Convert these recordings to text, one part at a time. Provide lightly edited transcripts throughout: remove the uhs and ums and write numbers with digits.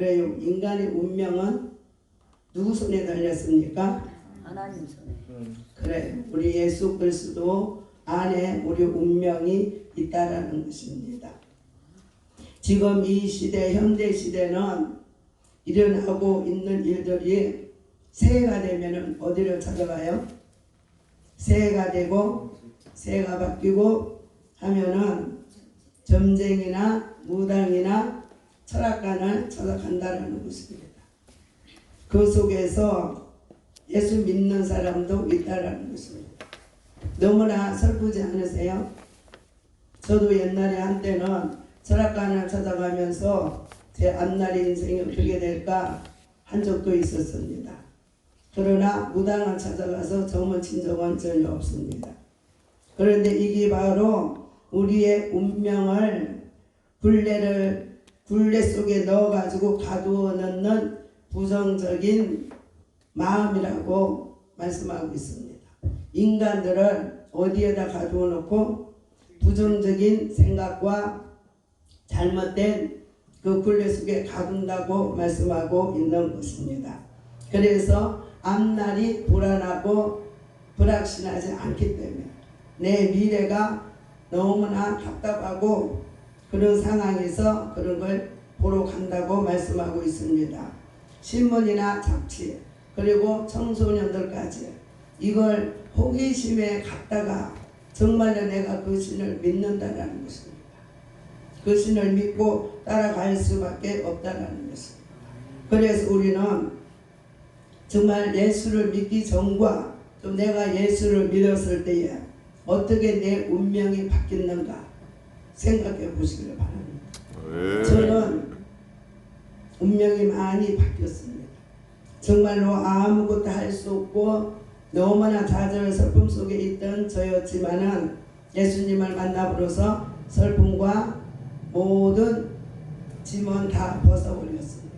그래요. 인간의 운명은 누구 손에 달렸습니까? 하나님 손에. 그래, 우리 예수 그리스도 안에 우리 운명이 있다라는 것입니다. 지금 이 시대, 현대 시대는 일어나고 있는 일들이 새해가 되면은 어디를 찾아가요? 새해가 되고 새해가 바뀌고 하면은 점쟁이나 무당이나 철학관을 찾아간다라는 것입니다. 그 속에서 예수 믿는 사람도 있다라는 것입니다. 너무나 슬프지 않으세요? 저도 옛날에 한때는 철학관을 찾아가면서 제 앞날의 인생이 어떻게 될까 한 적도 있었습니다. 그러나 무당을 찾아가서 정말 적은 전혀 없습니다. 그런데 이게 바로 우리의 운명을 굴레 속에 넣어가지고 가두어 넣는 부정적인 마음이라고 말씀하고 있습니다. 인간들을 어디에다 가두어 놓고 부정적인 생각과 잘못된 그 굴레 속에 가둔다고 말씀하고 있는 것입니다. 그래서 앞날이 불안하고 불확실하지 않기 때문에 내 미래가 너무나 답답하고 그런 상황에서 그런 걸 보러 간다고 말씀하고 있습니다. 신문이나 잡지 그리고 청소년들까지 이걸 호기심에 갔다가 정말로 내가 그 신을 믿는다라는 것입니다. 그 신을 믿고 따라갈 수밖에 없다라는 것입니다. 그래서 우리는 정말 예수를 믿기 전과 또 내가 예수를 믿었을 때에 어떻게 내 운명이 바뀌는가 생각해 보시기를 바랍니다. 저는 운명이 많이 바뀌었습니다. 정말로 아무것도 할 수 없고 너무나 좌절 슬픔 속에 있던 저였지만은 예수님을 만나버려서 슬픔과 모든 짐은 다 벗어버렸습니다.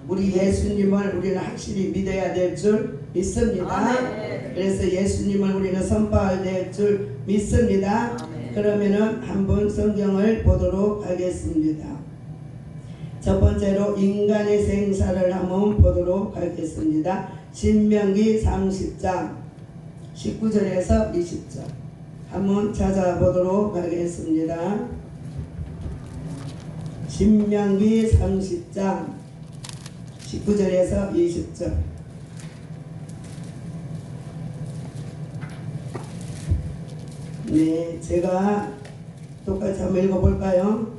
우리 예수님을 우리는 확실히 믿어야 될 줄 믿습니다. 그래서 예수님을 우리는 선포해야 될 줄 믿습니다. 그러면은 한번 성경을 보도록 하겠습니다. 첫 번째로 인간의 생사를 한번 보도록 하겠습니다. 신명기 30장 19절에서 20절 한번 찾아보도록 하겠습니다. 신명기 30장 19절에서 20절 네, 제가 똑같이 한번 읽어볼까요?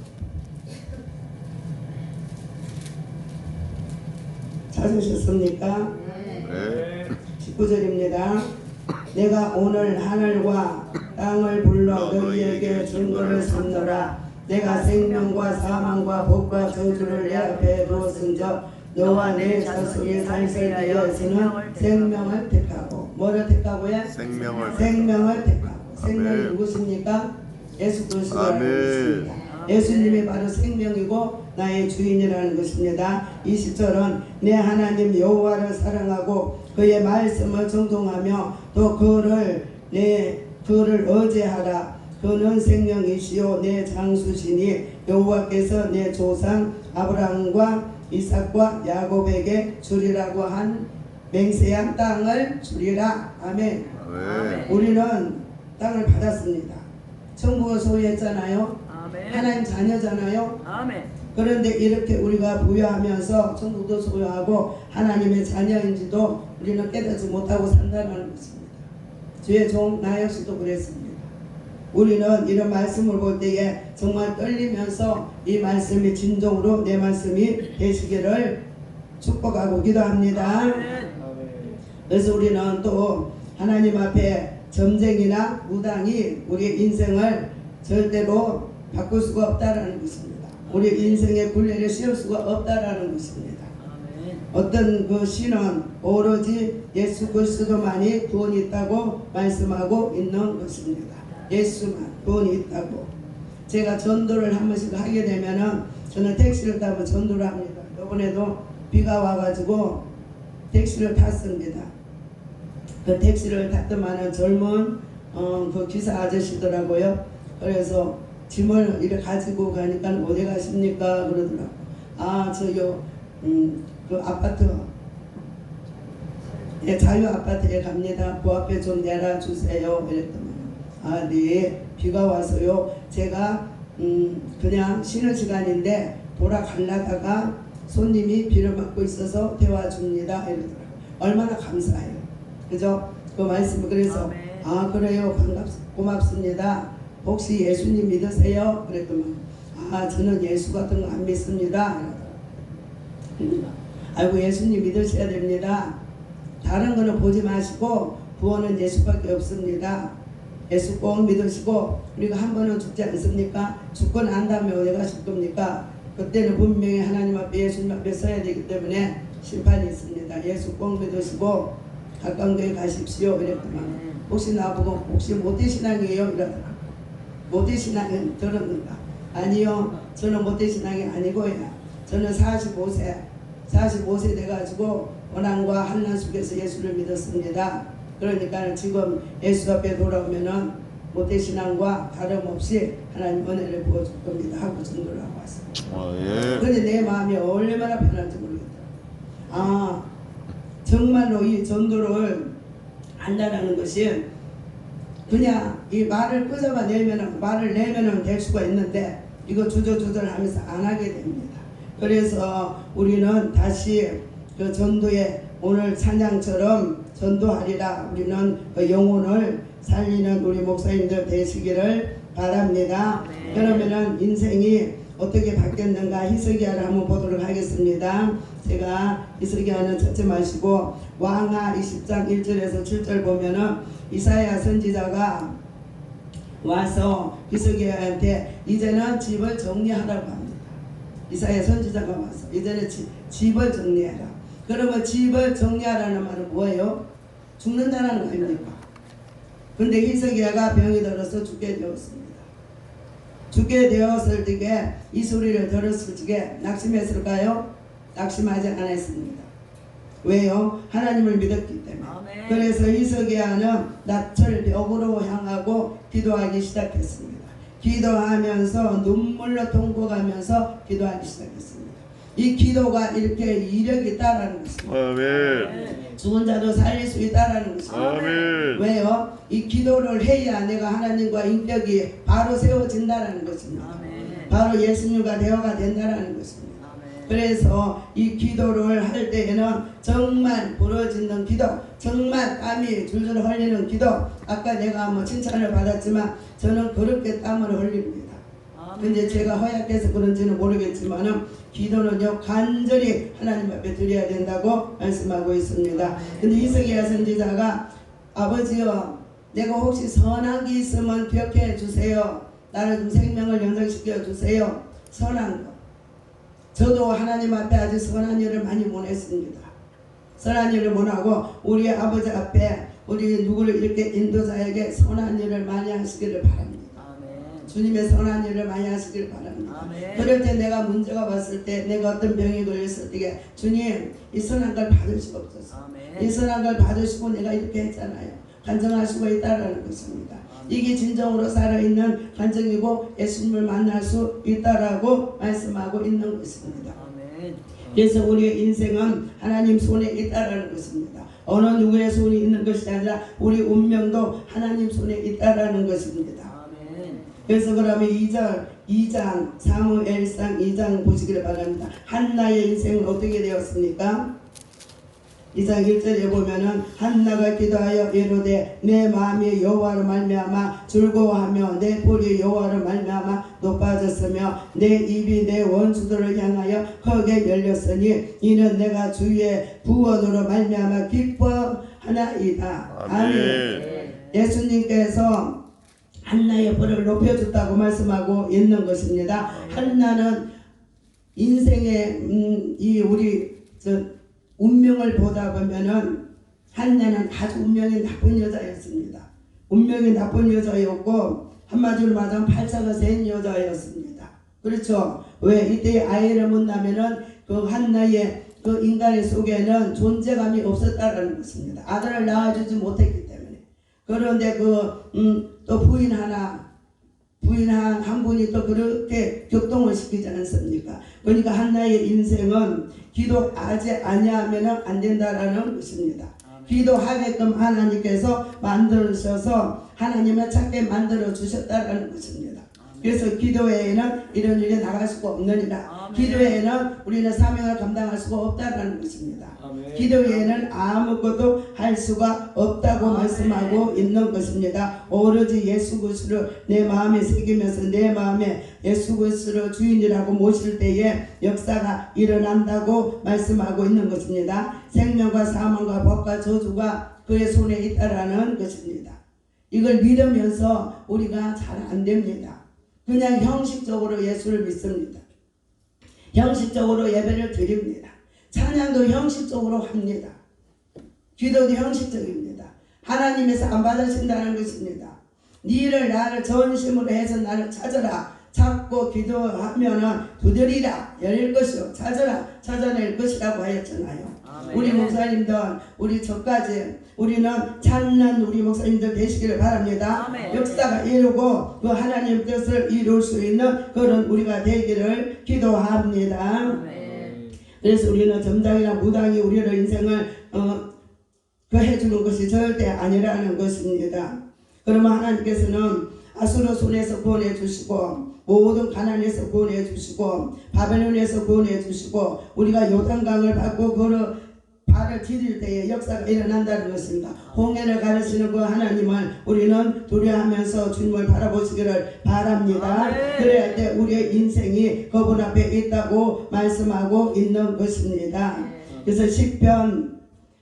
찾으셨습니까? 네. 19절입니다. 내가 오늘 하늘과 땅을 불러 너희에게 증거를 삼노라. 내가 생명과 사망과 복과 저주를 내 앞에 두었은즉 너와 내 자손이 살살되어서는 생명을 택하고 뭐를 택하고요? 생명을 택하고 생명이 누구십니까? 예수 그리스도라는 것입니다. 예수님이 바로 생명이고 나의 주인이라는 것입니다. 20절은 내 하나님 여호와를 사랑하고 그의 말씀을 정통하며 또 그를 의지하라. 그는 생명이시요 내 장수시니 여호와께서 내 조상 아브라함과 이삭과 야곱에게 주리라고 한 맹세한 땅을 주리라. 아멘. 우리는 땅을 받았습니다. 천국을 소유했잖아요. 하나님 자녀잖아요. 그런데 이렇게 우리가 부여하면서 천국도 소유하고 하나님의 자녀인지도 우리는 깨닫지 못하고 산다는 것입니다. 주의 종 나 역시도 그랬습니다. 우리는 이런 말씀을 볼 때에 정말 떨리면서 이 말씀이 진정으로 내 말씀이 되시기를 축복하고 기도합니다. 그래서 우리는 또 하나님 앞에 점쟁이나 무당이 우리 인생을 절대로 바꿀 수가 없다라는 것입니다. 우리 인생의 굴레를 씌울 수가 없다라는 것입니다. 어떤 그 신은 오로지 예수 그리스도만이 구원이 있다고 말씀하고 있는 것입니다. 예수만 구원이 있다고. 제가 전도를 한 번씩 하게 되면은 저는 택시를 타고 전도를 합니다. 이번에도 비가 와가지고 택시를 탔습니다. 그 택시를 탔더만은 젊은 그 기사 아저씨더라고요. 그래서 짐을 이렇게 가지고 가니까 어디 가십니까? 그러더라고요. 아, 저요 그 아파트 자유 아파트에 갑니다. 그 앞에 좀 내려주세요. 이랬더니 네, 비가 와서요. 제가 그냥 쉬는 시간인데 돌아가려다가 손님이 비를 맞고 있어서 데워줍니다. 이러더라고요. 얼마나 감사해요. 그죠? 그 말씀을 그래서 그래요. 고맙습니다. 혹시 예수님 믿으세요? 그랬더니 저는 예수 같은 거 안 믿습니다. 이러더라고요. 아이고 예수님 믿으셔야 됩니다. 다른 거는 보지 마시고 구원은 예수밖에 없습니다. 예수 꼭 믿으시고 우리가 한 번은 죽지 않습니까? 죽고 난 다음에 어디 가실 겁니까? 그때는 분명히 하나님 앞에 예수님 앞에 서야 되기 때문에 심판이 있습니다. 예수 꼭 믿으시고 가까운 교회 가십시오. 이랬더만 혹시 나보고 혹시 모태신앙이에요? 이러더라. 모태신앙은 들었는가? 아니요. 저는 모태신앙이 아니고요. 저는 45세 돼가지고 원한과 한난 속에서 예수를 믿었습니다. 그러니까 지금 예수 앞에 돌아오면은 모태신앙과 다름없이 하나님 은혜를 부어줄 겁니다 하고 전도를 하고 왔어요. 예. 그런데 내 마음이 얼마나 편한지 모르겠더라고요. 정말로 이 전도를 한다라는 것이 그냥 이 말을 끄집어 내면은 말을 내면은 될 수가 있는데 이거 주저하면서 안 하게 됩니다. 그래서 우리는 다시 그 전도에 오늘 찬양처럼 전도하리라. 우리는 그 영혼을 살리는 우리 목사님들 되시기를 바랍니다. 그러면은 인생이 어떻게 바뀌었는가 히스기야를 한번 보도록 하겠습니다. 제가 히스기야는 찾지 마시고 왕하 20장 1절에서 7절 보면은 이사야 선지자가 와서 히스기야한테 이제는 집을 정리하라고 합니다. 이사야 선지자가 와서 이제는 집을 정리해라. 그러면 집을 정리하라는 말은 뭐예요? 죽는다는 거 아닙니까? 근데 히스기야가 병이 들어서 죽게 되었습니다. 죽게 되었을 적에 이 소리를 들었을 적에 낙심했을까요? 낙심하지 않았습니다. 왜요? 하나님을 믿었기 때문에. 그래서 히스기야는 낯을 벽으로 향하고 기도하기 시작했습니다. 기도하면서 눈물로 통곡하면서 기도하기 시작했습니다. 이 기도가 이렇게 이력이 있다라는 것입니다. 아멘. 죽은 자도 살릴 수 있다라는 것입니다. 아멘. 왜요? 이 기도를 해야 내가 하나님과 인격이 바로 세워진다라는 것입니다. 바로 예수님과 대화가 된다라는 것입니다. 그래서 이 기도를 할 때에는 정말 부러지는 기도, 정말 땀이 줄줄 흘리는 기도. 아까 내가 뭐 칭찬을 받았지만 저는 그렇게 땀을 흘립니다. 근데 제가 허약해서 그런지는 모르겠지만은 기도는요 간절히 하나님 앞에 드려야 된다고 말씀하고 있습니다. 근데 히스기야 선지자가 아버지여 내가 혹시 선한 게 있으면 기억해 주세요. 나를 좀 생명을 연장시켜 주세요. 선한 거. 저도 하나님 앞에 아주 선한 일을 많이 못 했습니다. 선한 일을 못 하고 우리 아버지 앞에 우리 누구를 이렇게 인도자에게 선한 일을 많이 하시기를 바랍니다. 주님의 선한 일을 많이 하시길 바랍니다. 그럴 때 내가 문제가 왔을 때 내가 어떤 병이 걸렸을 때 주님 이 선한 걸 받으시옵소서. 이 선한 걸 받으시고 내가 이렇게 했잖아요. 간증할 수가 있다라는 것입니다. 이게 진정으로 살아있는 간증이고 예수님을 만날 수 있다라고 말씀하고 있는 것입니다. 그래서 우리의 인생은 하나님 손에 있다라는 것입니다. 어느 누구의 손이 있는 것이 아니라 우리 운명도 하나님 손에 있다라는 것입니다. 그래서 그러면 2장 사무엘상 2장 보시기를 바랍니다. 한나의 인생은 어떻게 되었습니까? 2장 1절에 보면은 한나가 기도하여 이르되 내 마음이 여호와로 말미암아 즐거워하며 내 볼이 여호와로 말미암아 높아졌으며 내 입이 내 원수들을 향하여 크게 열렸으니 이는 내가 주의 구원으로 말미암아 기뻐하나이다. 아멘. 예수님께서 한나의 볼을 높여줬다고 말씀하고 있는 것입니다. 한나는 인생의 이 우리 운명을 보다 보면은 한나는 아주 운명이 나쁜 여자였습니다. 운명이 나쁜 여자였고 한마디로 말하면 팔자가 센 여자였습니다. 그렇죠? 왜 이때 아이를 못 낳으면은 그 한나의 그 인간의 속에는 존재감이 없었다라는 것입니다. 아들을 낳아주지 못했기 때문에. 그런데 또 부인 하나 부인 한 분이 또 그렇게 격동을 시키지 않습니까? 그러니까 한나의 인생은 기도하지 아니하면 안 된다라는 것입니다. 기도하게끔 하나님께서 만드셔서 하나님을 찾게 만들어 주셨다라는 것입니다. 그래서 기도회에는 이런 일이 나갈 수가 없느니라. 기도회에는 우리는 사명을 감당할 수가 없다라는 것입니다. 기도회에는 아무것도 할 수가 없다고 말씀하고 있는 것입니다. 오로지 예수 그리스도를 내 마음에 새기면서 내 마음에 예수 그리스도를 주인이라고 모실 때에 역사가 일어난다고 말씀하고 있는 것입니다. 생명과 사망과 법과 저주가 그의 손에 있다라는 것입니다. 이걸 믿으면서 우리가 잘 안 됩니다. 그냥 형식적으로 예수를 믿습니다. 형식적으로 예배를 드립니다. 찬양도 형식적으로 합니다. 기도도 형식적입니다. 하나님에서 안 받으신다는 것입니다. 니를 나를 전심으로 해서 나를 찾아라. 찾고 기도하면은 두드리라 열릴 것이요 찾아라 찾아낼 것이라고 하였잖아요. 우리 목사님들 우리 저까지 우리는 찾는 우리 목사님들 되시기를 바랍니다. 역사가 이루고 그 하나님 뜻을 이룰 수 있는 그런 우리가 되기를 기도합니다. 그래서 우리는 점당이나 무당이 우리의 인생을 그 해주는 것이 절대 아니라는 것입니다. 그러면 하나님께서는 아수르 손에서 구원해 주시고 모든 가난에서 구원해 주시고 바벨론에서 구원해 주시고 우리가 요단강을 밟고 걸어 발을 디딜 때에 역사가 일어난다는 것입니다. 홍해를 가르치는 그 하나님을 우리는 두려워하면서 주님을 바라보시기를 바랍니다. 그래야 때 우리의 인생이 그분 앞에 있다고 말씀하고 있는 것입니다. 그래서 시편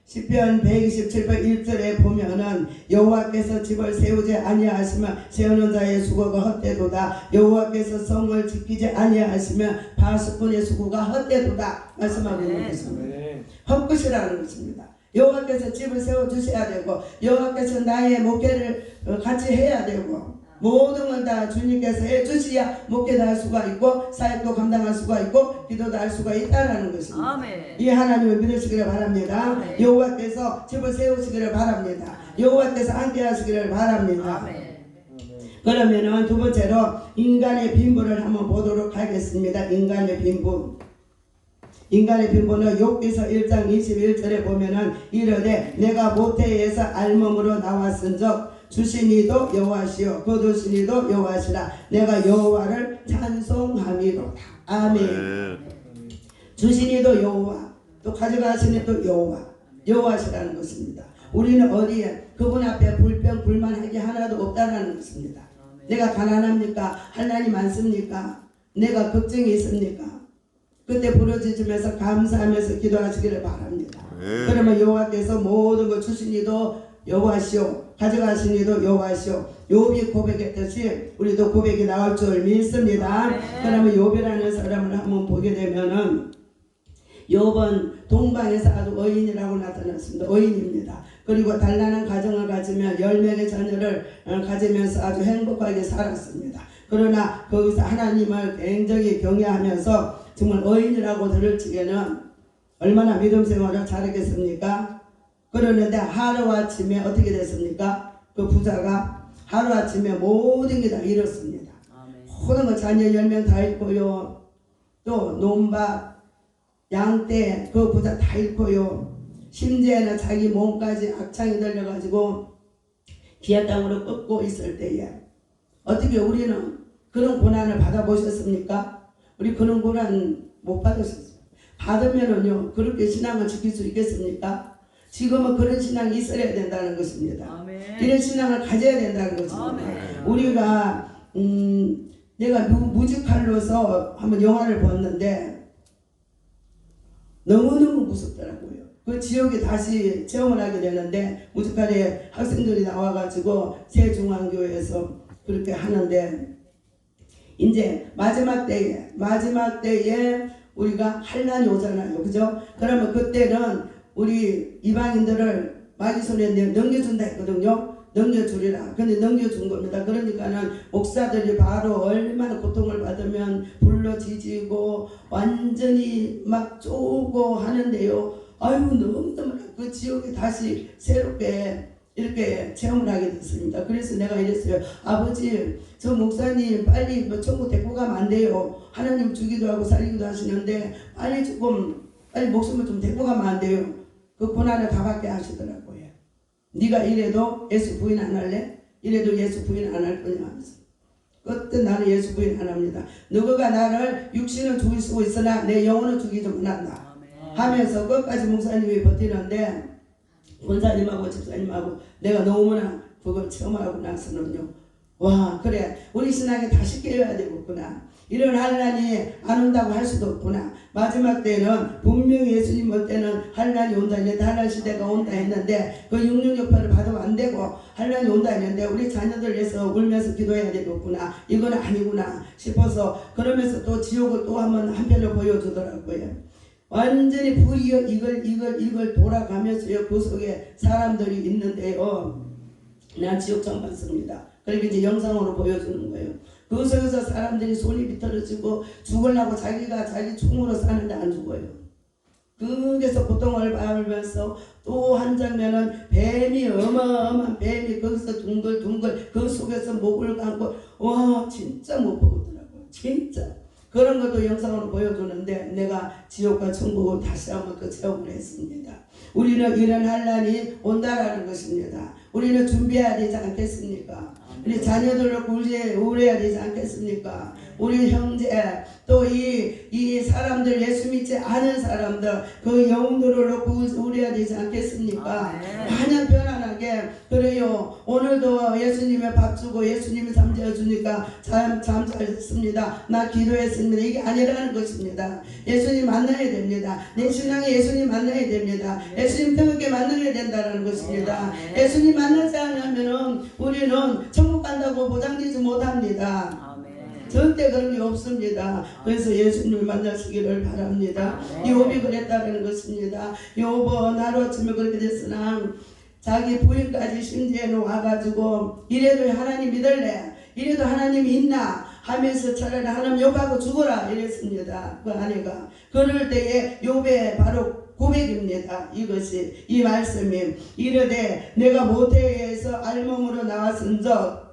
127편 1절에 보면은 여호와께서 집을 세우지 아니하시면 세우는 자의 수고가 헛되도다. 여호와께서 성을 지키지 아니하시면 파수꾼의 수고가 헛되도다 말씀하고 있는 것입니다. 헛것이라는 것입니다. 여호와께서 집을 세워주셔야 되고 여호와께서 나의 목회를 같이 해야 되고 모든 걸 다 주님께서 해주셔야 목회도 할 수가 있고 사역도 감당할 수가 있고 기도도 할 수가 있다는 것입니다. 아멘. 이 하나님을 믿으시기를 바랍니다. 아멘. 여호와께서 집을 세우시기를 바랍니다. 여호와께서 함께 하시기를 바랍니다. 아멘. 그러면은 두 번째로 인간의 빈부를 한번 보도록 하겠습니다. 인간의 빈부. 인간의 빈부는 욥기서 1장 21절에 보면은 이르되 내가 모태에서 알몸으로 나왔은적 주시니도 여호와시요 거두시니도 여호와시라 내가 여호와를 찬송함이로다. 아멘. 주시니도 여호와 또 가져가시니도 여호와 여호와시라는 것입니다. 우리는 어디에 그분 앞에 불평 불만하기 하나도 없다는 것입니다. 내가 가난합니까? 하나님 많습니까? 내가 걱정이 있습니까? 그때 부르짖으면서 감사하면서 기도하시기를 바랍니다. 그러면 여호와께서 모든 것 주시니도 여호와시오 가져가시니도 여호와시오. 욥이 고백했듯이 우리도 고백이 나올 줄 믿습니다. 그러면 욥이라는 사람을 한번 보게 되면은 욥은 동방에서 아주 의인이라고 나타났습니다. 의인입니다. 그리고 단란한 가정을 가지며 10명의 자녀를 가지면서 아주 행복하게 살았습니다. 그러나 거기서 하나님을 굉장히 경외하면서 정말 의인이라고 들을 적에는 얼마나 믿음 생활을 잘하겠습니까? 그러는데 하루아침에 어떻게 됐습니까? 그 부자가 하루아침에 모든 게 다 잃었습니다. 모든 거 자녀 10명 다 잃고요. 또 논밭, 양떼 그 부자 다 잃고요. 심지어는 자기 몸까지 악창이 들려가지고 기아 땅으로 꺾고 있을 때에 어떻게 우리는 그런 고난을 받아보셨습니까? 우리 그런 고난 못 받으셨어요. 받으면은요 그렇게 신앙을 지킬 수 있겠습니까? 지금은 그런 신앙이 있어야 된다는 것입니다. 아멘. 이런 신앙을 가져야 된다는 것입니다. 아멘. 우리가 내가 뮤지컬로서 한번 영화를 봤는데 너무너무 무섭더라고요. 그 지역에 다시 체험을 하게 되는데 뮤지컬에 학생들이 나와가지고 세중앙교회에서 그렇게 하는데 이제 마지막 때에 우리가 환난이 오잖아요. 그죠? 그러면 그때는 우리 이방인들을 마귀 손에 넘겨준다 했거든요. 넘겨주리라. 근데 넘겨준 겁니다. 그러니까는 목사들이 바로 얼마나 고통을 받으면 불러 지지고 완전히 막 쪼고 하는데요. 아유 너무너무 그 지역이 다시 새롭게 이렇게 체험을 하게 됐습니다. 그래서 내가 이랬어요. 아버지, 저 목사님 빨리 뭐 천국 데리고 가면 안 돼요. 하나님 주기도 하고 살리기도 하시는데 빨리 목숨을 좀 데리고 가면 안 돼요. 그 고난을 다 받게 하시더라고요. 네가 이래도 예수 부인 안 할래? 이래도 예수 부인 안 할 거냐 하면서. 그때 나는 예수 부인 안 합니다. 너가 나를 육신은 죽일 수 있으나 내 영혼은 죽이지 못한다 하면서 끝까지 목사님이 버티는데, 권사님하고 집사님하고 내가 너무나 그걸 체험하고 나서는요, 와, 그래, 우리 신앙에 다시 깨어야 되겠구나. 이런 환난이 안 온다고 할 수도 없구나. 마지막 때는 분명히 예수님 올 때는 환난이 온다 했는데, 환난 시대가 온다 했는데 그 666편을 받으면 안 되고 환난이 온다 했는데 우리 자녀들 위해서 울면서 기도해야 되겠구나. 이건 아니구나 싶어서, 그러면서 또 지옥을 또 한편을 보여주더라고요. 완전히 불이 이걸 돌아가면서요, 그 속에 사람들이 있는데요, 난 지옥 처음 봤습니다. 그러니까 이제 영상으로 보여주는 거예요. 그 속에서 사람들이 손이 비틀어지고 죽으려고 자기 총으로 사는데 안 죽어요. 거기서 고통을 받으면서 또 한 장면은 뱀이, 어마어마한 뱀이 거기서 둥글둥글 그 속에서 목을 감고, 와, 진짜 못 보겠더라고요. 진짜. 그런 것도 영상으로 보여주는데 내가 지옥과 천국을 다시 한번 또 체험을 했습니다. 우리는 이런 환난이 온다라는 것입니다. 우리는 준비해야 되지 않겠습니까? 우리 자녀들을 우려해야 되지 않겠습니까? 우리 형제, 또 이 사람들, 예수 믿지 않은 사람들, 그 영웅들을 놓고 우려해야 되지 않겠습니까? 마냥 편안하게, 그래요, 오늘도 예수님의 밥 주고 예수님이 잠재워 주니까 잠 잘 잤습니다, 나 기도했습니다, 이게 아니라는 것입니다. 예수님 만나야 됩니다. 내 신앙에 예수님 만나야 됩니다. 예수님 뜨겁게 만나야 된다는 것입니다. 예수님 만나지 않으면 우리는 천국 간다고 보장되지 못합니다. 절대 그런 게 없습니다. 그래서 예수님을 만나시기를 바랍니다. 욥이 그랬다는 것입니다. 욥은 하루아침에 그렇게 됐으나 자기 부인까지 심지어는 와가지고, 이래도 하나님 믿을래? 이래도 하나님이 있나? 하면서 차라리 하나님 욕하고 죽어라 이랬습니다. 그 아내가. 그럴 때에 욥의 바로 고백입니다. 이것이, 이 말씀이 이르되 내가 모태에서 알몸으로 나왔은즉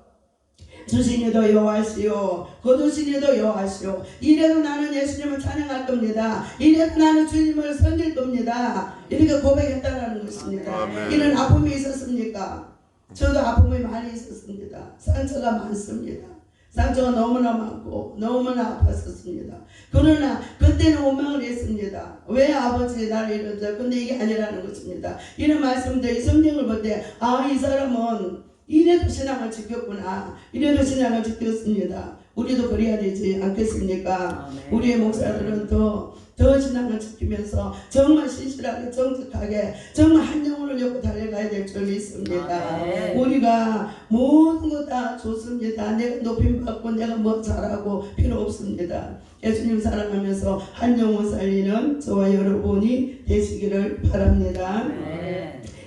주시니도 여호와시오, 거두시니도 여호와시오. 이래도 나는 예수님을 찬양할 겁니다. 이래도 나는 주님을 섬길 겁니다. 이렇게 고백했다는 것입니다. 이런 아픔이 있었습니까? 저도 아픔이 많이 있었습니다. 상처가 많습니다. 상처가 너무나 많고 너무나 아팠었습니다. 그러나 그때는 원망을 했습니다. 왜 아버지 나를 이러죠? 근데 이게 아니라는 것입니다. 이런 말씀들이 성경을 볼 때, 아, 이 사람은 이래도 신앙을 지켰구나, 이래도 신앙을 지켰습니다. 우리도 그래야 되지 않겠습니까? 우리의 목사들은 더 신앙을 지키면서 정말 신실하게 정직하게 정말 한 영혼을 놓고 달려가야 될 줄 믿습니다. 우리가 모든 것 다 좋습니다. 내가 높임받고 내가 뭐 잘하고 필요 없습니다. 예수님 사랑하면서 한 영혼 살리는 저와 여러분이 되시기를 바랍니다.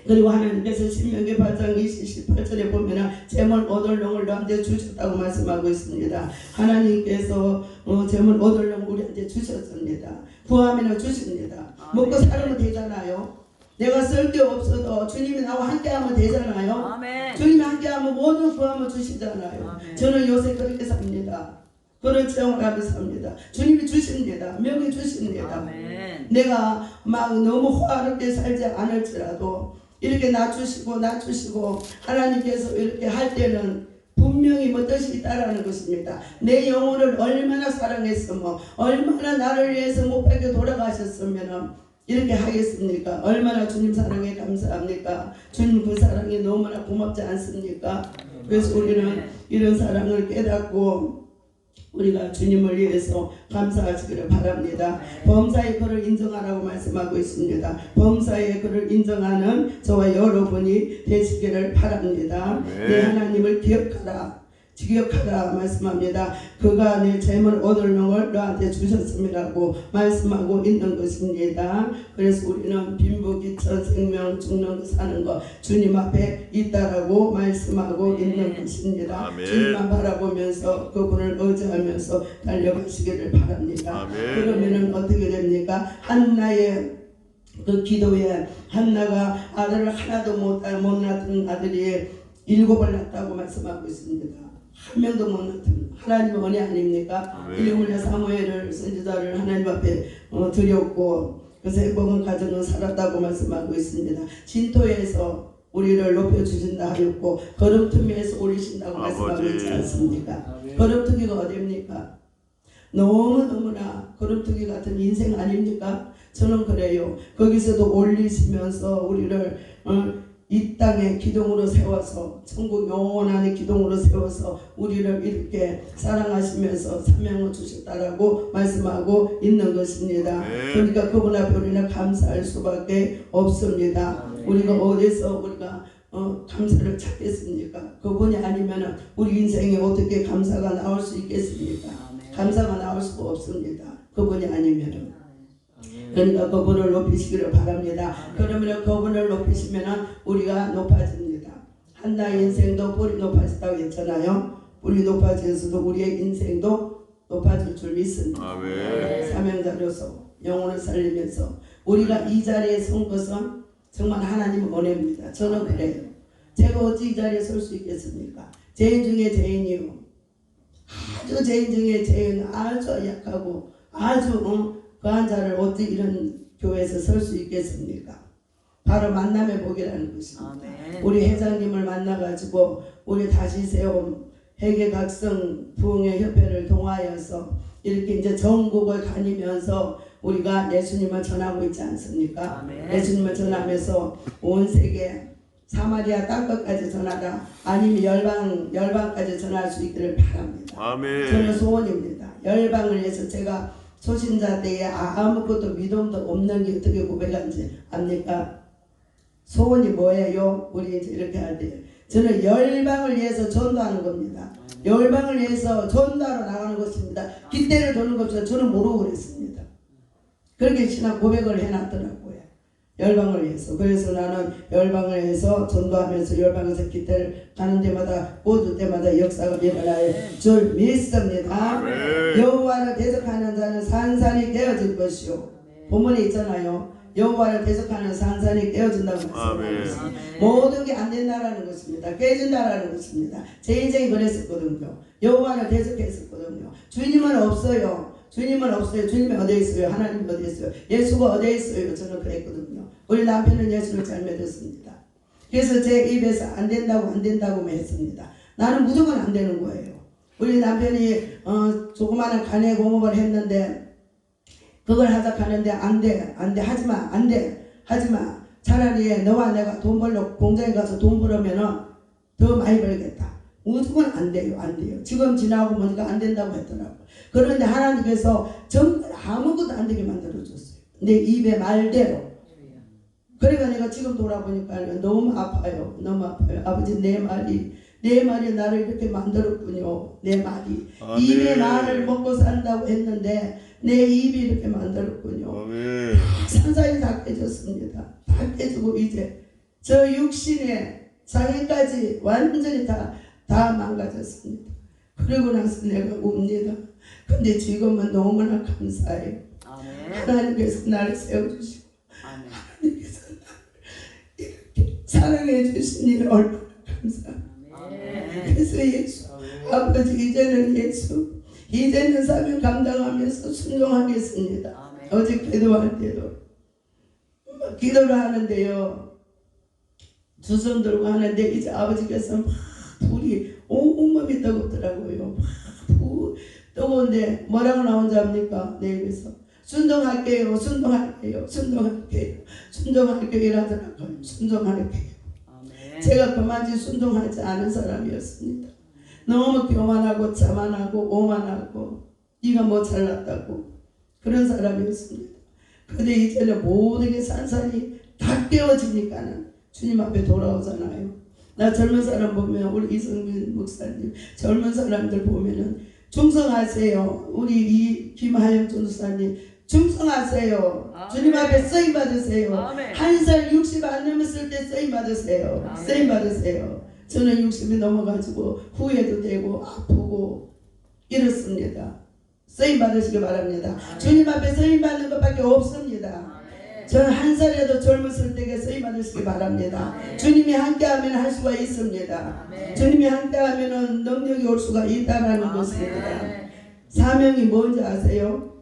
그리고 하나님께서 신명기 8장 28절에 보면은 재물 오돌롱을 너한테 주셨다고 말씀하고 있습니다. 하나님께서 재물 오돌롱 우리한테 주셨습니다. 구하면 주십니다. 먹고 살면 되잖아요. 내가 쓸 데 없어도 주님이 나와 함께하면 되잖아요. 아멘. 주님이 함께하면 모든 구하면 주시잖아요. 아멘. 저는 요새 그렇게 삽니다. 그런 체험을 하면서 삽니다. 주님이 주십니다. 명이 주십니다. 아멘. 내가 막 너무 호화롭게 살지 않을지라도 이렇게 낮추시고 하나님께서 이렇게 할 때는 분명히 뭐 뜻이 있다라는 것입니다. 내 영혼을 얼마나 사랑했으면, 얼마나 나를 위해서 못 박혀 돌아가셨으면 이렇게 하겠습니까? 얼마나 주님 사랑에 감사합니까? 주님 그 사랑이 너무나 고맙지 않습니까? 그래서 우리는 이런 사랑을 깨닫고 우리가 주님을 위해서 감사하시기를 바랍니다. 범사의 그를 인정하라고 말씀하고 있습니다. 범사의 그를 인정하는 저와 여러분이 되시기를 바랍니다. 내 하나님을 기억하라 말씀합니다. 그가 내 재물 얻을 놈을 너한테 주셨음이라고 말씀하고 있는 것입니다. 그래서 우리는 빈부귀천 생명 죽는 거 사는 거 주님 앞에 있다라고 말씀하고 있는 것입니다. 주님만 바라보면서 그분을 의지하면서 달려가시기를 바랍니다. 그러면은 어떻게 됩니까? 한나의 그 기도에 한나가 아들을 하나도 못 낳던 아들이 7을 낳았다고 말씀하고 있습니다. 한 명도 못 낳던 하나님의 은혜 아닙니까? 일곱년 사무엘을 선지자를 하나님 앞에 드렸고 그래서 행복한 가정을 살았다고 말씀하고 있습니다. 진토에서 우리를 높여주신다 하였고 거름투미에서 오리신다고 말씀하고 있지 않습니까? 거름투기가 어디입니까? 너무너무나 거름투기 같은 인생 아닙니까? 저는 그래요. 거기서도 올리시면서 우리를 이 땅에 기둥으로 세워서 천국 영원한 기둥으로 세워서 우리를 이렇게 사랑하시면서 사명을 주셨다라고 말씀하고 있는 것입니다. 그러니까 그분 앞에 우리는 감사할 수밖에 없습니다. 우리가 어디서 우리가 감사를 찾겠습니까? 그분이 아니면 우리 인생에 어떻게 감사가 나올 수 있겠습니까? 감사가 나올 수가 없습니다. 그분이 아니면. 그러니까 그분을 높이시기를 바랍니다. 그러면 그분을 높이시면 우리가 높아집니다. 한나의 인생도 뿔이 높아졌다고 했잖아요. 뿔이 높아져서도 우리의 인생도 높아질 줄 믿습니다. 사명자로서 영혼을 살리면서 우리가 이 자리에 선 것은 정말 하나님 은혜입니다. 저는 그래요. 제가 어찌 이 자리에 설 수 있겠습니까? 죄인 중에 죄인이요. 아주 죄인 중에 죄인, 아주 약하고 아주 그한 자를 어찌 이런 교회에서 설 수 있겠습니까? 바로 만남의 복이라는 것입니다. 우리 회장님을 만나가지고 우리 다시 세운 회계각성 부흥회 협회를 통하여서 이렇게 이제 전국을 다니면서 우리가 예수님을 전하고 있지 않습니까? 예수님을 전하면서 온 세계 사마리아 땅끝까지 전하다 아니면 열방까지 전할 수 있기를 바랍니다. 저는 소원입니다. 열방을 위해서 제가 초신자 때에 아무것도 믿음도 없는 게 어떻게 고백한지 압니까? 소원이 뭐예요? 우리 이제 이렇게 할 때 저는 열방을 위해서 전도하는 겁니다. 열방을 위해서 전도하러 나가는 것입니다. 깃대를 도는 것보다 저는 모르고 그랬습니다. 그렇게 신앙 고백을 해놨더라고요. 열방을 위해서. 그래서 나는 열방을 위해서 전도하면서 열방에서 깃대를 가는 데마다 꽂을 때마다 역사가 일어날 줄 믿습니다. 여호와를 대적하는 자는 산산이 깨어질 것이요. 본문에 있잖아요. 여호와를 대적하는 산산이 깨어진다고 말씀합니다. 모든 게 안 된다라는 것입니다. 깨진다라는 것입니다. 제 인생이 그랬었거든요. 여호와를 대적했었거든요. 주님은 없어요. 주님은 없어요. 주님이 어디에 있어요? 하나님 어디에 있어요? 예수가 어디에 있어요? 저는 그랬거든요. 우리 남편은 예수를 잘 믿었습니다. 그래서 제 입에서 안 된다고 했습니다. 나는 무조건 안 되는 거예요. 우리 남편이 조그마한 간에 공업을 했는데 그걸 하자 하는데 안 돼 하지마 차라리 너와 내가 돈 벌러 공장에 가서 돈 벌으면은 더 많이 벌겠다. 무조건 안 돼요. 지금 지나고 보니까 안 된다고 했더라고. 그런데 하나님께서 정말 아무것도 안 되게 만들어줬어요. 내 입의 말대로. 그러니까 내가 지금 돌아보니까 너무 아파요. 아버지 내 말이 나를 이렇게 만들었군요. 내 말이. 입의 말을 먹고 산다고 했는데 내 입이 이렇게 만들었군요. 산산이 다 깨졌습니다. 다 깨지고 이제 저 육신의 장애까지 완전히 다 망가졌습니다. 그러고 나서 내가 웁니다. 근데 지금은 너무나 감사해요. 하나님께서 나를 세워주시고 하나님께서 나를 이렇게 사랑해 주신 일 얼마나 감사합니다. 그래서 예수 아버지 이제는 사명 감당하면서 순종하겠습니다. 어제 기도할 때도 기도를 하는데요. 두 손 들고 하는데 이제 아버지께서 막 불이 온몸이 뜨겁더라고요. 막 뜨거운데 뭐라고 나온 줄 압니까? 내 입에서 순종할게요 이러더라고요. 순종할게요. 제가 그만치 순종하지 않은 사람이었습니다. 너무 교만하고 자만하고 오만하고 네가 뭐 잘났다고 그런 사람이었습니다. 근데 이제는 모든 게 산산이 다 깨어지니까는 주님 앞에 돌아오잖아요. 나 젊은 사람 보면 우리 이성민 목사님 젊은 사람들 보면은 충성하세요. 우리 이 김하영 전도사님 충성하세요. 주님 앞에 쓰임 받으세요. 한 살 60 안 넘었을 때 쓰임 받으세요. 쓰임 받으세요. 저는 60이 넘어가지고 후회도 되고 아프고 이렇습니다. 쓰임 받으시기 바랍니다. 주님 앞에 쓰임 받는 것밖에 없습니다. 저 한 살에도 젊었을 때에 쓰임 받으시기 바랍니다. 주님이 함께하면 할 수가 있습니다. 주님이 함께하면 능력이 올 수가 있다라는 것입니다. 사명이 뭔지 아세요?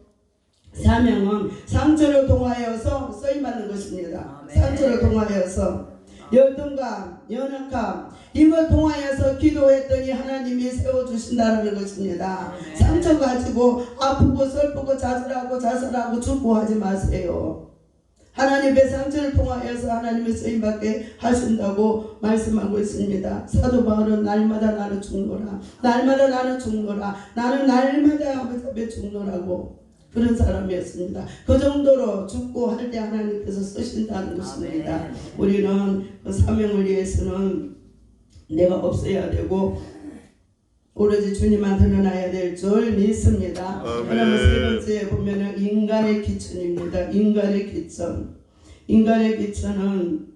사명은 상처를 통하여서 쓰임받는 것입니다. 상처를 통하여서 열등감, 연약함 이걸 통하여서 기도했더니 하나님이 세워주신다는 것입니다. 상처 가지고 아프고 슬프고 자살하고 죽고 하지 마세요. 하나님의 상처를 통하여서 하나님의 쓰임받게 하신다고 말씀하고 있습니다. 사도 바울은 날마다 나는 죽노라, 날마다 나는 죽노라, 나는 날마다 아버지 앞에 죽노라고 그런 사람이었습니다. 그 정도로 죽고 할 때 하나님께서 쓰신다는 것입니다. 우리는 그 사명을 위해서는 내가 없어야 되고 오로지 주님한테 드러나야 될 줄 믿습니다. 그러면 세 번째 보면은 인간의 기천입니다. 인간의 기천. 인간의 기천은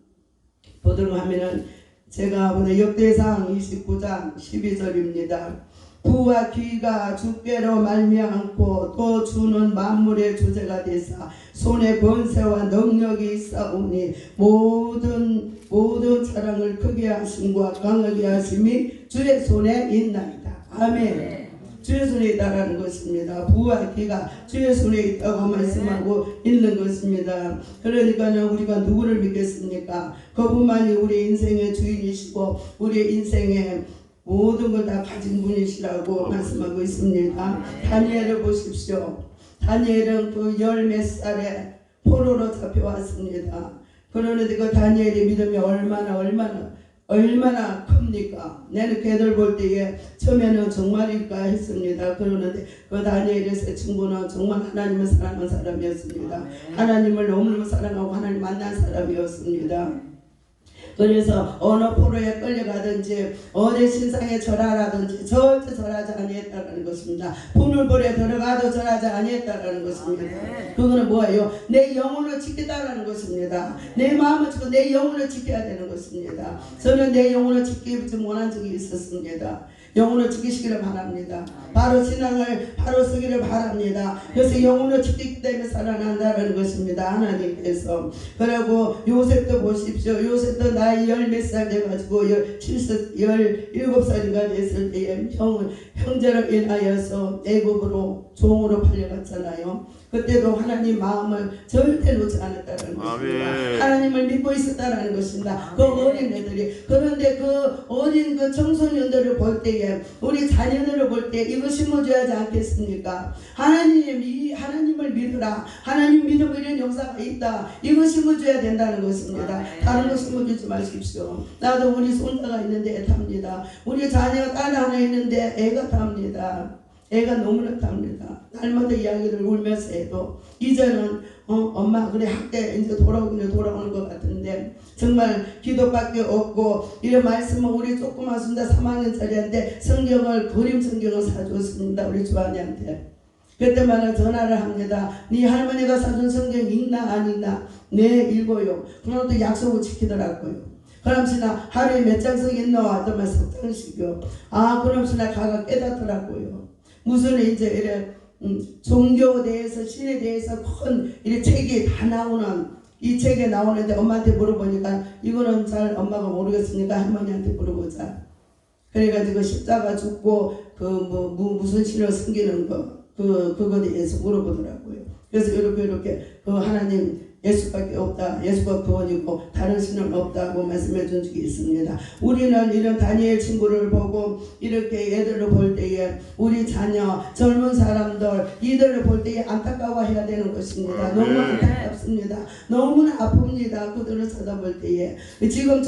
보도록 하면은 제가 보는 역대상 29장 12절입니다. 부와 귀가 주께로 말미암고 또 주는 만물의 주제가 되사 손에 권세와 능력이 있사오니 모든 사랑을 크게 하심과 강하게 하심이 주의 손에 있나이다. 아멘. 주의 손에 있다라는 것입니다. 부와 귀가 주의 손에 있다고 말씀하고 있는 것입니다. 그러니까는 우리가 누구를 믿겠습니까? 그분만이 우리 인생의 주인이시고 우리 인생의 모든 걸 다 가진 분이시라고 말씀하고 있습니다. 다니엘을 보십시오. 다니엘은 그 10몇 살에 포로로 잡혀왔습니다. 그러는데 그 다니엘의 믿음이 얼마나 큽니까? 내는 걔들 볼 때에 처음에는 정말일까 했습니다. 그러는데 그 다니엘의 세 친구는 정말 하나님을 사랑한 사람이었습니다. 하나님을 너무너무 사랑하고 하나님 만난 사람이었습니다. 그래서 어느 포로에 끌려가든지 어디 신상에 절하라든지 절대 절하지 아니했다는 것입니다. 분울볼에 들어가도 절하지 아니했다는 것입니다. 그거는 뭐예요? 내 영혼을 지키다라는 것입니다. 내 마음을 지키고 내 영혼을 지켜야 되는 것입니다. 저는 내 영혼을 지키지 못한 적이 있었습니다. 영혼을 지키시기를 바랍니다. 바로 신앙을 바로 쓰기를 바랍니다. 그래서 영혼을 지키기 때문에 살아난다는 것입니다. 하나님께서. 그리고 요셉도 보십시오. 요셉도 나이 10몇 살 돼가지고 17살인가 됐을 때에 형제를 인하여서 애굽으로 종으로 팔려갔잖아요. 그때도 하나님 마음을 절대 놓지 않았다는 것입니다. 하나님을 믿고 있었다는 것입니다. 그 어린애들이. 그런데 그 어린 그 청소년들을 볼 때에 우리 자녀들을 볼 때 이거 심어줘야 하지 않겠습니까? 하나님을 믿으라. 하나님 믿으면 이런 역사가 있다. 이거 심어줘야 된다는 것입니다. 다른 거 심어주지 마십시오. 나도 우리 손자가 있는데 애 탑니다. 우리 자녀가 딸 하나 있는데 애가 탑니다. 애가 너무나 탑니다. 날마다 이야기를 울면서 해도 이제는 엄마 그래 학대 이제 돌아오는 것 같은데 정말 기도밖에 없고 이런 말씀은 우리 조그만 손자 3학년짜리한테 그림 성경을 사줬습니다. 우리 주한이한테. 그때마다 전화를 합니다. 네 할머니가 사준 성경 읽나 안 읽나? 네 읽어요. 그럼 또 약속을 지키더라고요. 그럼시나 하루에 몇 장씩 읽나 하더만 석 장씩요. 그럼시나 가가 깨닫더라고요. 무슨 이제 이래 종교에 대해서 신에 대해서 큰 이 책이 다 나오는 이 책에 나오는데 엄마한테 물어보니까 이거는 잘 엄마가 모르겠으니까 할머니한테 물어보자. 그래가지고 십자가 죽고 무슨 신을 숨기는 그거에 대해서 물어보더라고요. 그래서 이렇게 그 하나님 예수밖에 없다. 예수가 구원이고 다른 신은 없다고 말씀해 준 적이 있습니다. 우리는 이런 다니엘 친구를 보고 이렇게 애들을 볼 때에 우리 자녀 젊은 사람들 이들을 볼 때에 안타까워해야 되는 것입니다. 너무 안타깝습니다. 너무나 아픕니다. 그들을 쳐다볼 때에 지금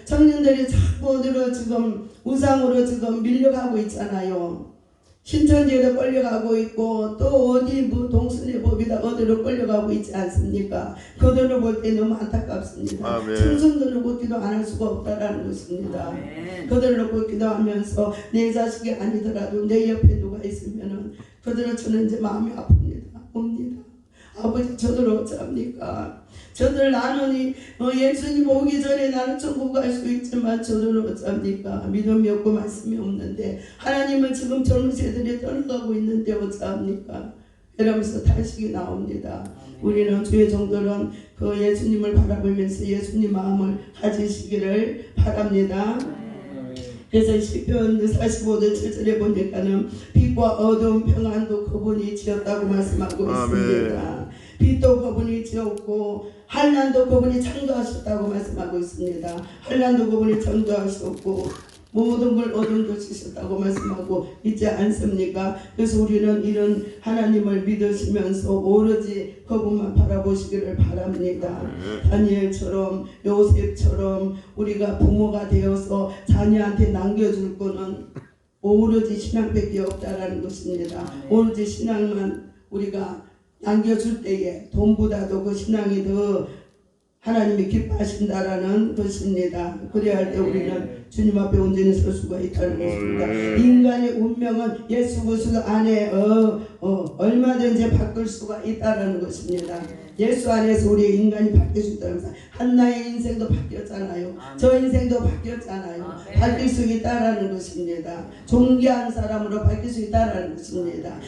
청년들이 자꾸 지금 우상으로 지금 밀려가고 있잖아요. 신천지에도 끌려가고 있고 또 어디 동순의 법이다 어디로 끌려가고 있지 않습니까? 그들을 볼 때 너무 안타깝습니다. 청순들을 놓고 기도 안 할 수가 없다라는 것입니다. 그들을 놓고 기도하면서 내 자식이 아니더라도 내 옆에 누가 있으면은 그들을 저는 이제 마음이 아픕니다. 옵니다. 아버지 저들 어찌합니까? 저들 나는 예수님 오기 전에 나는 천국 갈 수 있지만 저들은 어찌합니까? 믿음이 없고 말씀이 없는데 하나님은 지금 젊은 세들이 떠나가고 있는데 어찌합니까? 이러면서 탄식이 나옵니다. 우리는 주의 종들은 그 예수님을 바라보면서 예수님 마음을 가지시기를 바랍니다. 그래서 시편 45절 7절에 보니까는 빛과 어두운 평안도 그분이 지었다고 말씀하고 있습니다. 빛도 그분이 지었고 환난도 그분이 창조하셨다고 말씀하고 있습니다. 환난도 그분이 창조하셨고 모든 걸 어둠도 주셨다고 말씀하고 있지 않습니까? 그래서 우리는 이런 하나님을 믿으시면서 오로지 그분만 바라보시기를 바랍니다. 다니엘처럼 요셉처럼 우리가 부모가 되어서 자녀한테 남겨줄 거는 오로지 신앙밖에 없다라는 것입니다. 오로지 신앙만 우리가 남겨줄 때에 돈보다도 그 신앙이 더 하나님이 기뻐하신다라는 것입니다. 그래야 할 때 우리는 주님 앞에 온전히 설 수가 있다는 것입니다. 인간의 운명은 예수 그리스도 안에 얼마든지 바꿀 수가 있다는 것입니다. 예수 안에서 우리 인간이 바뀔 수 있다는 것입니다. 한나의 인생도 바뀌었잖아요. 저 인생도 바뀌었잖아요. 바뀔 수 있다는 것입니다. 존귀한 사람으로 바뀔 수 있다는 것입니다.